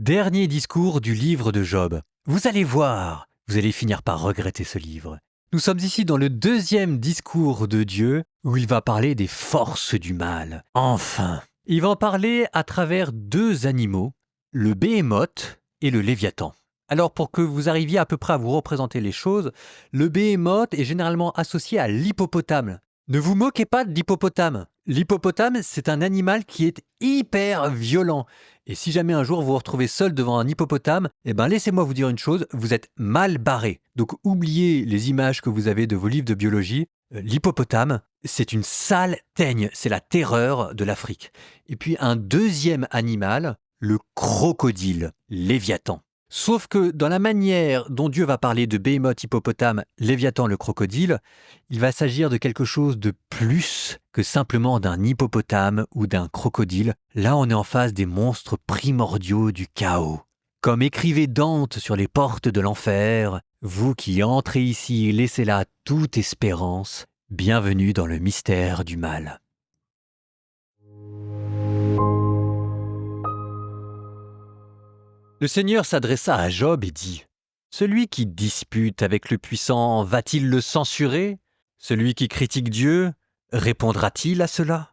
Dernier discours du livre de Job. Vous allez voir, vous allez finir par regretter ce livre. Nous sommes ici dans le deuxième discours de Dieu où il va parler des forces du mal. Enfin, il va en parler à travers deux animaux, le béhémoth et le léviathan. Alors pour que vous arriviez à peu près à vous représenter les choses, le béhémoth est généralement associé à l'hippopotame. Ne vous moquez pas de l'hippopotame. L'hippopotame, c'est un animal qui est hyper violent. Et si jamais un jour vous vous retrouvez seul devant un hippopotame, laissez-moi vous dire une chose, vous êtes mal barré. Donc oubliez les images que vous avez de vos livres de biologie. L'hippopotame, c'est une sale teigne, c'est la terreur de l'Afrique. Et puis un deuxième animal, le crocodile, Léviathan. Sauf que dans la manière dont Dieu va parler de Béhémoth, hippopotame, Léviathan, le crocodile, il va s'agir de quelque chose de plus que simplement d'un hippopotame ou d'un crocodile. Là, on est en face des monstres primordiaux du chaos. Comme écrivait Dante sur les portes de l'enfer, vous qui entrez ici, laissez là toute espérance. Bienvenue dans le mystère du mal. Le Seigneur s'adressa à Job et dit : « Celui qui dispute avec le puissant va-t-il le censurer ? Celui qui critique Dieu, répondra-t-il à cela ? »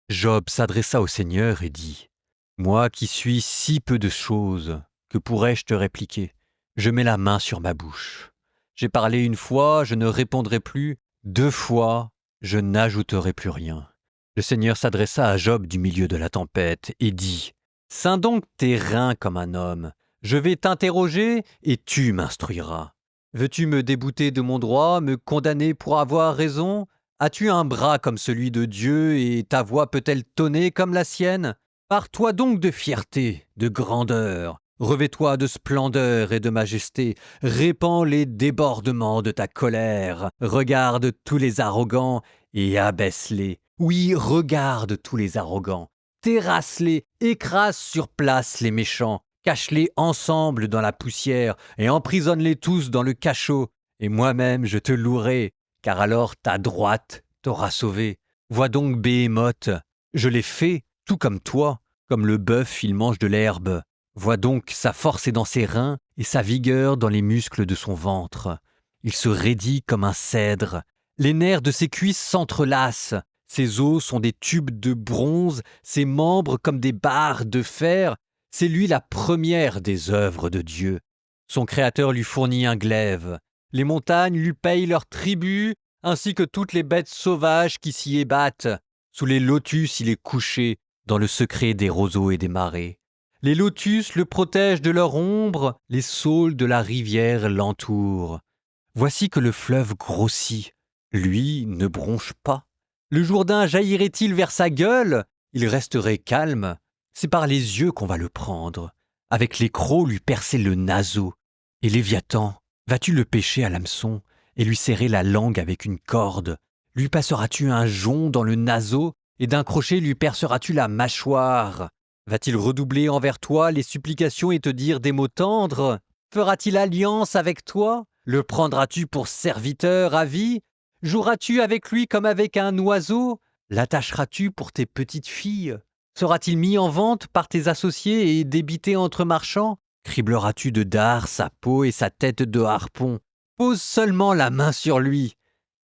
Job s'adressa au Seigneur et dit : « Moi qui suis si peu de choses, que pourrais-je te répliquer ? Je mets la main sur ma bouche. J'ai parlé une fois, je ne répondrai plus. 2 fois, je n'ajouterai plus rien. » Le Seigneur s'adressa à Job du milieu de la tempête et dit : « Ceins donc tes reins comme un homme. Je vais t'interroger et tu m'instruiras. Veux-tu me débouter de mon droit, me condamner pour avoir raison ? As-tu un bras comme celui de Dieu et ta voix peut-elle tonner comme la sienne ? Pars-toi donc de fierté, de grandeur. Revêt-toi de splendeur et de majesté. Répands les débordements de ta colère. Regarde tous les arrogants et abaisse-les. Oui, regarde tous les arrogants. Terrasse-les, écrase sur place les méchants, cache-les ensemble dans la poussière et emprisonne-les tous dans le cachot. Et moi-même je te louerai, car alors ta droite t'aura sauvé. Vois donc Béhémoth, je l'ai fait, tout comme toi, comme le bœuf il mange de l'herbe. Vois donc sa force est dans ses reins et sa vigueur dans les muscles de son ventre. Il se raidit comme un cèdre, les nerfs de ses cuisses s'entrelacent. Ses os sont des tubes de bronze, ses membres comme des barres de fer. C'est lui la première des œuvres de Dieu. Son Créateur lui fournit un glaive. Les montagnes lui payent leur tribut, ainsi que toutes les bêtes sauvages qui s'y ébattent. Sous les lotus il est couché, dans le secret des roseaux et des marais. Les lotus le protègent de leur ombre, les saules de la rivière l'entourent. Voici que le fleuve grossit. Lui ne bronche pas. Le Jourdain jaillirait-il vers sa gueule ? Il resterait calme. C'est par les yeux qu'on va le prendre. Avec les crocs lui percer le naseau. Et Léviathan, vas-tu le pêcher à l'hameçon et lui serrer la langue avec une corde ? Lui passeras-tu un jonc dans le naseau et d'un crochet lui perceras-tu la mâchoire ? Va-t-il redoubler envers toi les supplications et te dire des mots tendres ? Fera-t-il alliance avec toi ? Le prendras-tu pour serviteur à vie ? Joueras-tu avec lui comme avec un oiseau ? L'attacheras-tu pour tes petites filles ? Sera-t-il mis en vente par tes associés et débité entre marchands ? Cribleras-tu de dards sa peau et sa tête de harpon ? Pose seulement la main sur lui.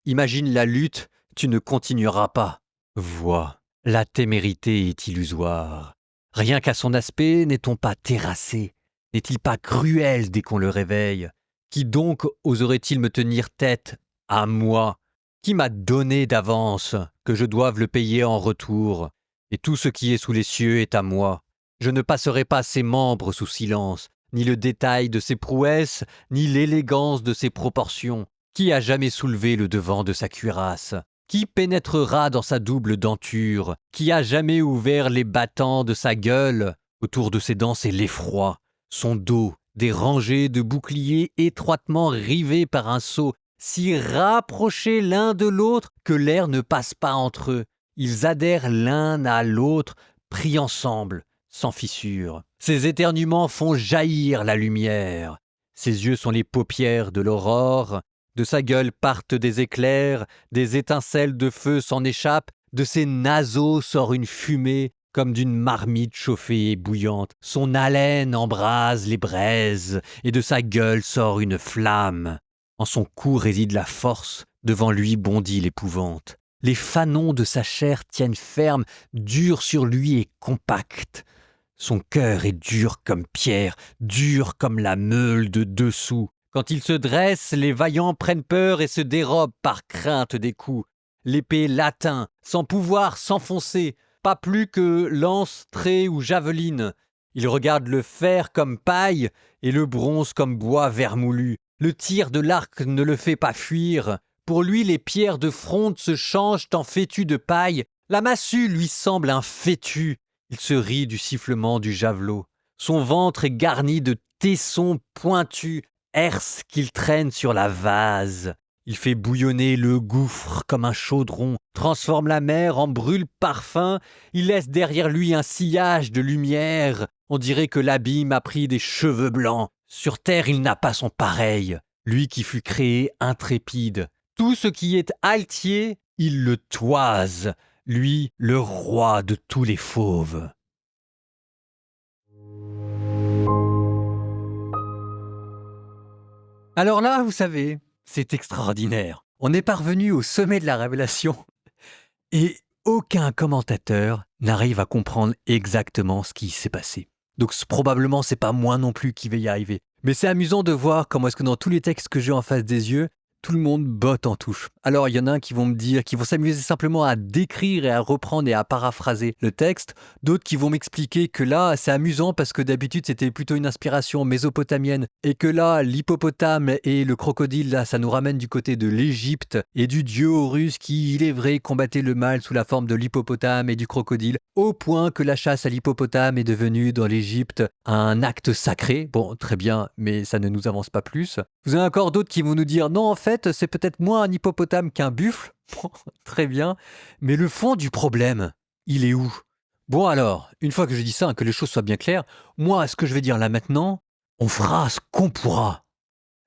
Imagine la lutte, tu ne continueras pas. Vois, la témérité est illusoire. Rien qu'à son aspect, n'est-on pas terrassé ? N'est-il pas cruel dès qu'on le réveille ? Qui donc oserait-il me tenir tête ? À moi ? Qui m'a donné d'avance que je doive le payer en retour ? Et tout ce qui est sous les cieux est à moi. Je ne passerai pas ses membres sous silence, ni le détail de ses prouesses, ni l'élégance de ses proportions. Qui a jamais soulevé le devant de sa cuirasse ? Qui pénétrera dans sa double denture ? Qui a jamais ouvert les battants de sa gueule ? Autour de ses dents, c'est l'effroi. Son dos, des rangées de boucliers étroitement rivés par un sceau, si rapprochés l'un de l'autre que l'air ne passe pas entre eux. Ils adhèrent l'un à l'autre, pris ensemble, sans fissure. Ses éternuements font jaillir la lumière. Ses yeux sont les paupières de l'aurore. De sa gueule partent des éclairs, des étincelles de feu s'en échappent. De ses naseaux sort une fumée comme d'une marmite chauffée et bouillante. Son haleine embrase les braises, et de sa gueule sort une flamme. En son cou réside la force, devant lui bondit l'épouvante. Les fanons de sa chair tiennent ferme, durs sur lui et compacts. Son cœur est dur comme pierre, dur comme la meule de dessous. Quand il se dresse, les vaillants prennent peur et se dérobent par crainte des coups. L'épée l'atteint, sans pouvoir s'enfoncer, pas plus que lance, trait ou javeline. Il regarde le fer comme paille et le bronze comme bois vermoulu. Le tir de l'arc ne le fait pas fuir. Pour lui, les pierres de fronde se changent en fétus de paille. La massue lui semble un fétu. Il se rit du sifflement du javelot. Son ventre est garni de tessons pointus, herse qu'il traîne sur la vase. Il fait bouillonner le gouffre comme un chaudron, transforme la mer en brûle-parfum, il laisse derrière lui un sillage de lumière. On dirait que l'abîme a pris des cheveux blancs. Sur terre, il n'a pas son pareil, lui qui fut créé intrépide. Tout ce qui est altier, il le toise, lui, le roi de tous les fauves. Alors là, vous savez, c'est extraordinaire. On est parvenu au sommet de la révélation et aucun commentateur n'arrive à comprendre exactement ce qui s'est passé. Donc probablement, c'est pas moi non plus qui vais y arriver. Mais c'est amusant de voir comment est-ce que dans tous les textes que j'ai en face des yeux, tout le monde botte en touche. Alors, il y en a qui vont me dire, qui vont s'amuser simplement à décrire et à reprendre et à paraphraser le texte. D'autres qui vont m'expliquer que là, c'est amusant parce que d'habitude, c'était plutôt une inspiration mésopotamienne et que là, l'hippopotame et le crocodile, là, ça nous ramène du côté de l'Égypte et du dieu Horus qui, il est vrai, combattait le mal sous la forme de l'hippopotame et du crocodile, au point que la chasse à l'hippopotame est devenue dans l'Égypte un acte sacré. Bon, très bien, mais ça ne nous avance pas plus. Vous avez encore d'autres qui vont nous dire, non, en fait, c'est peut-être moins un hippopotame qu'un buffle. Bon, très bien. Mais le fond du problème, il est où? Bon alors, une fois que je dis ça, que les choses soient bien claires, moi, ce que je vais dire là maintenant, on fera ce qu'on pourra.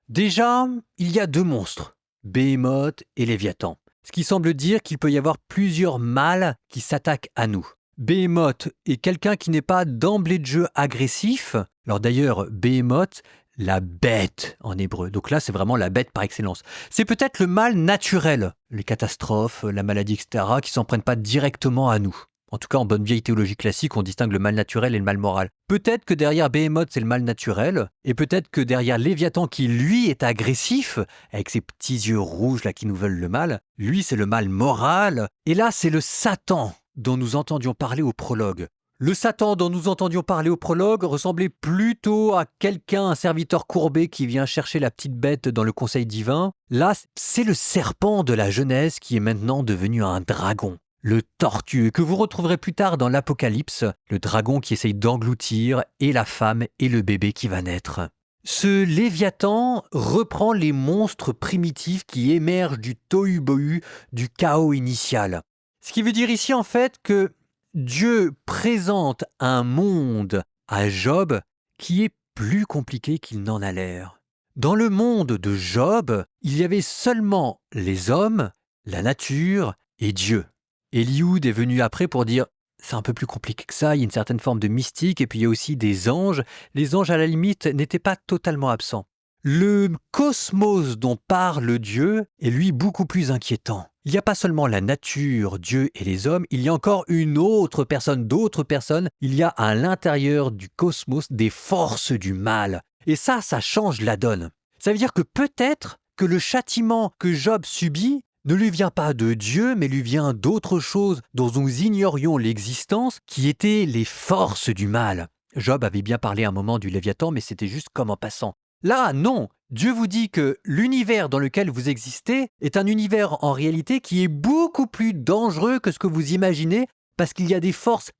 Déjà, il y a deux monstres, Béhémoth et Léviathan. Ce qui semble dire qu'il peut y avoir plusieurs mâles qui s'attaquent à nous. Béhémoth est quelqu'un qui n'est pas d'emblée de jeu agressif. Alors d'ailleurs, Béhémoth, la bête en hébreu. Donc là, c'est vraiment la bête par excellence. C'est peut-être le mal naturel, les catastrophes, la maladie, etc., qui s'en prennent pas directement à nous. En tout cas, en bonne vieille théologie classique, on distingue le mal naturel et le mal moral. Peut-être que derrière Béhémoth, c'est le mal naturel, et peut-être que derrière Léviathan, qui lui est agressif, avec ses petits yeux rouges là qui nous veulent le mal, lui c'est le mal moral, et là c'est le Satan dont nous entendions parler au prologue. Le Satan dont nous entendions parler au prologue ressemblait plutôt à quelqu'un, un serviteur courbé qui vient chercher la petite bête dans le conseil divin. Là, c'est le serpent de la Genèse qui est maintenant devenu un dragon. Le tortueux que vous retrouverez plus tard dans l'Apocalypse, le dragon qui essaye d'engloutir et la femme et le bébé qui va naître. Ce Léviathan reprend les monstres primitifs qui émergent du tohu-bohu, du chaos initial. Ce qui veut dire ici en fait que Dieu présente un monde à Job qui est plus compliqué qu'il n'en a l'air. Dans le monde de Job, il y avait seulement les hommes, la nature et Dieu. Eliud est venu après pour dire « c'est un peu plus compliqué que ça, il y a une certaine forme de mystique et puis il y a aussi des anges. Les anges à la limite n'étaient pas totalement absents. » Le cosmos dont parle Dieu est lui beaucoup plus inquiétant. Il n'y a pas seulement la nature, Dieu et les hommes, il y a encore une autre personne, d'autres personnes. Il y a à l'intérieur du cosmos des forces du mal. Et ça change la donne. Ça veut dire que peut-être que le châtiment que Job subit ne lui vient pas de Dieu, mais lui vient d'autre chose dont nous ignorions l'existence, qui étaient les forces du mal. Job avait bien parlé un moment du Léviathan, mais c'était juste comme en passant. Là, non. Dieu vous dit que l'univers dans lequel vous existez est un univers en réalité qui est beaucoup plus dangereux que ce que vous imaginez parce qu'il y a des forces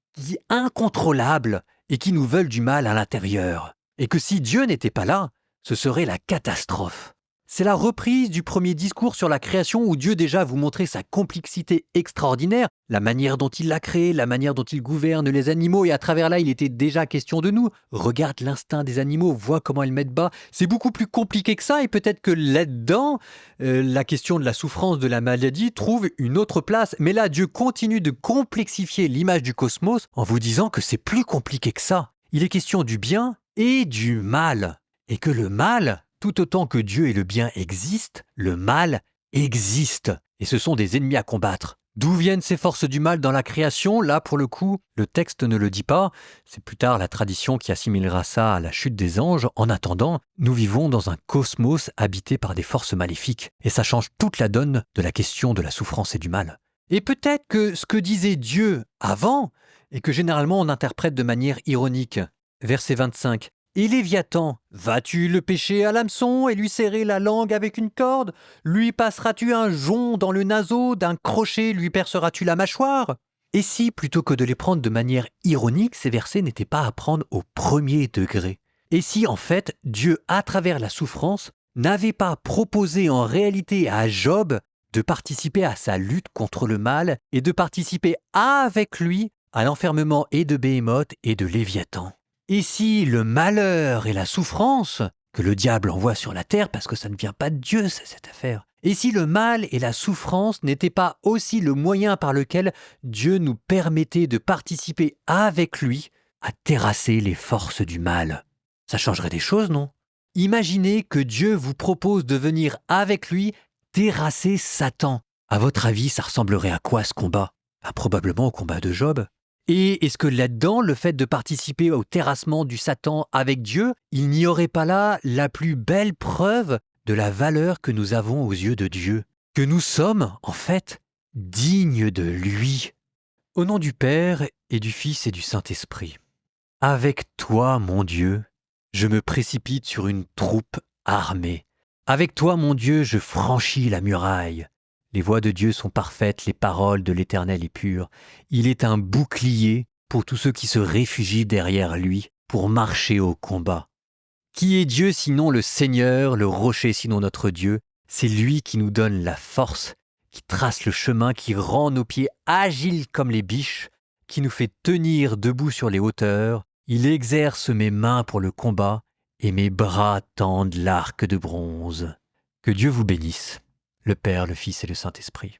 incontrôlables et qui nous veulent du mal à l'intérieur. Et que si Dieu n'était pas là, ce serait la catastrophe. C'est la reprise du premier discours sur la création où Dieu déjà vous montrait sa complexité extraordinaire, la manière dont il l'a créé, la manière dont il gouverne les animaux, et à travers là, il était déjà question de nous. Regarde l'instinct des animaux, vois comment ils mettent bas. C'est beaucoup plus compliqué que ça, et peut-être que là-dedans, la question de la souffrance, de la maladie trouve une autre place. Mais là, Dieu continue de complexifier l'image du cosmos en vous disant que c'est plus compliqué que ça. Il est question du bien et du mal. Et que le mal, tout autant que Dieu et le bien existent, le mal existe. Et ce sont des ennemis à combattre. D'où viennent ces forces du mal dans la création? Là, pour le coup, le texte ne le dit pas. C'est plus tard la tradition qui assimilera ça à la chute des anges. En attendant, nous vivons dans un cosmos habité par des forces maléfiques. Et ça change toute la donne de la question de la souffrance et du mal. Et peut-être que ce que disait Dieu avant, et que généralement on interprète de manière ironique. Verset 25. Et Léviathan, vas-tu le pêcher à l'hameçon et lui serrer la langue avec une corde? Lui passeras-tu un jonc dans le naseau, d'un crochet lui perceras-tu la mâchoire? Et si, plutôt que de les prendre de manière ironique, ces versets n'étaient pas à prendre au premier degré? Et si, en fait, Dieu, à travers la souffrance, n'avait pas proposé en réalité à Job de participer à sa lutte contre le mal et de participer avec lui à l'enfermement et de Béhémoth et de Léviathan? Et si le malheur et la souffrance que le diable envoie sur la terre, parce que ça ne vient pas de Dieu, cette affaire, et si le mal et la souffrance n'étaient pas aussi le moyen par lequel Dieu nous permettait de participer avec lui à terrasser les forces du mal? Ça changerait des choses, non? Imaginez que Dieu vous propose de venir avec lui terrasser Satan. À votre avis, ça ressemblerait à quoi ce combat? Probablement au combat de Job. Et est-ce que là-dedans, le fait de participer au terrassement du Satan avec Dieu, il n'y aurait pas là la plus belle preuve de la valeur que nous avons aux yeux de Dieu? Que nous sommes, en fait, dignes de lui. Au nom du Père et du Fils et du Saint-Esprit. Avec toi, mon Dieu, je me précipite sur une troupe armée. Avec toi, mon Dieu, je franchis la muraille. Les voies de Dieu sont parfaites, les paroles de l'Éternel est pure. Il est un bouclier pour tous ceux qui se réfugient derrière lui, pour marcher au combat. Qui est Dieu sinon le Seigneur, le rocher sinon notre Dieu? C'est lui qui nous donne la force, qui trace le chemin, qui rend nos pieds agiles comme les biches, qui nous fait tenir debout sur les hauteurs. Il exerce mes mains pour le combat, et mes bras tendent l'arc de bronze. Que Dieu vous bénisse, le Père, le Fils et le Saint-Esprit.